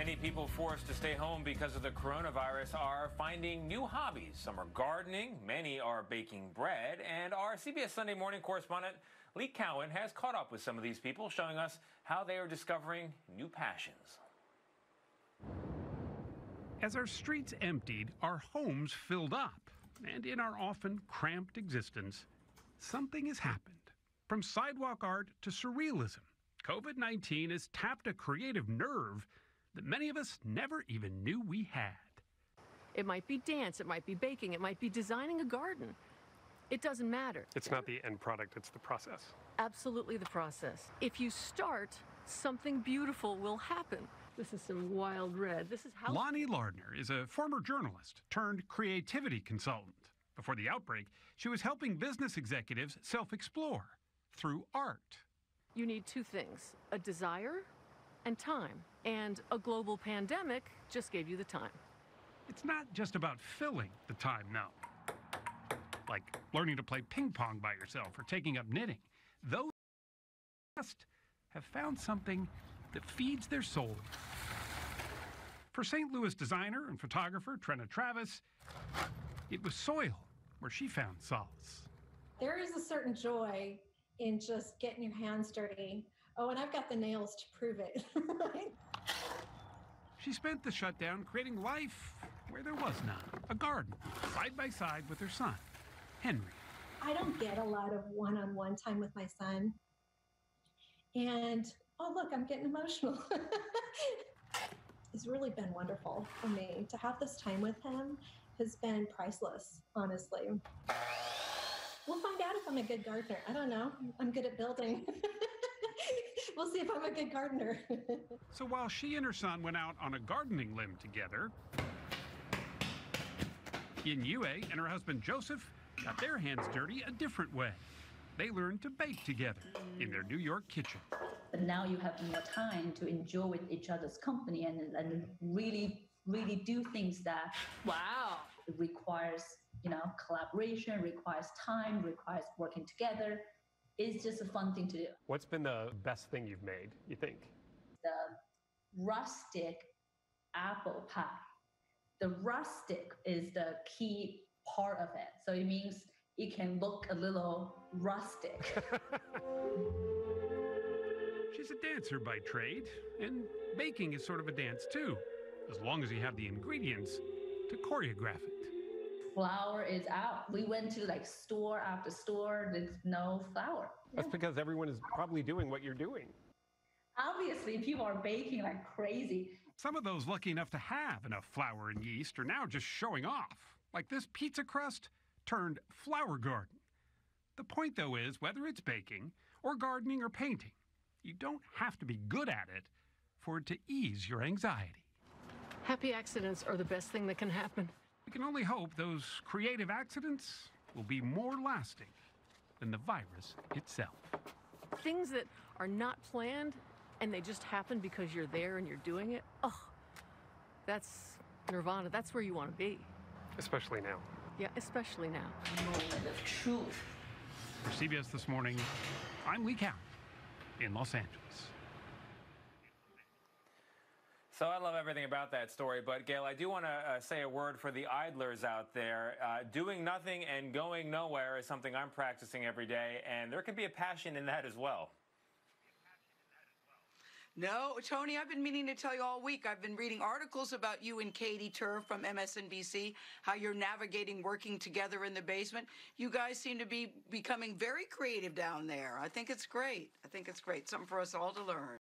Many people forced to stay home because of the coronavirus are finding new hobbies. Some are gardening, many are baking bread, and our CBS Sunday Morning correspondent Lee Cowan has caught up with some of these people, showing us how they are discovering new passions. As our streets emptied, our homes filled up, and in our often cramped existence, something has happened. From sidewalk art to surrealism, COVID-19 has tapped a creative nerve that many of us never even knew we had. It might be dance, it might be baking, it might be designing a garden. It doesn't matter. It's not the end product, it's the process. Absolutely the process. If you start, something beautiful will happen. This is some wild red. This is how Lonnie Lardner is a former journalist turned creativity consultant. Before the outbreak, she was helping business executives self-explore through art. you need two things, a desire and time. And a global pandemic just gave you the time. It's not just about filling the time, no. Like learning to play ping pong by yourself or taking up knitting. Those just have found something that feeds their soul. For St. Louis designer and photographer Trena Travis, it was soil where she found solace. There is a certain joy in just getting your hands dirty. Oh, and I've got the nails to prove it. Right? She spent the shutdown creating life where there was none. A garden, side by side with her son, Henry. I don't get a lot of one-on-one time with my son. And, oh, look, I'm getting emotional. It's really been wonderful for me. To have this time with him has been priceless, honestly. We'll find out if I'm a good gardener. I don't know. I'm good at building. We'll see if I'm a good gardener. So while she and her son went out on a gardening limb together, Yue and her husband Joseph got their hands dirty a different way. They learned to bake together in their New York kitchen. But now you have more time to enjoy with each other's company and really do things that requires, collaboration, requires time, requires working together. It's just a fun thing to do. What's been the best thing you've made, you think? The rustic apple pie. The rustic is the key part of it. So it means it can look a little rustic. She's a dancer by trade, and baking is sort of a dance too, as long as you have the ingredients to choreograph it. Flour is out. We went to store after store, there's no flour. That's because everyone is probably doing what you're doing. Obviously, people are baking like crazy. Some of those lucky enough to have enough flour and yeast are now just showing off, like this pizza crust turned flower garden. The point, though, is whether it's baking or gardening or painting, you don't have to be good at it for it to ease your anxiety. Happy accidents are the best thing that can happen. We can only hope those creative accidents will be more lasting than the virus itself. Things that are not planned and they just happen because you're there and you're doing it, that's nirvana. That's where you want to be. Especially now. Yeah, especially now. Moment of truth. For CBS This Morning, I'm Lee Cowan in Los Angeles. So I love everything about that story, but Gail, I do want to say a word for the idlers out there. Doing nothing and going nowhere is something I'm practicing every day, and there can be a passion in that as well. No, Tony, I've been meaning to tell you all week. I've been reading articles about you and Katie Tur from MSNBC, how you're navigating working together in the basement. You guys seem to be becoming very creative down there. I think it's great. Something for us all to learn.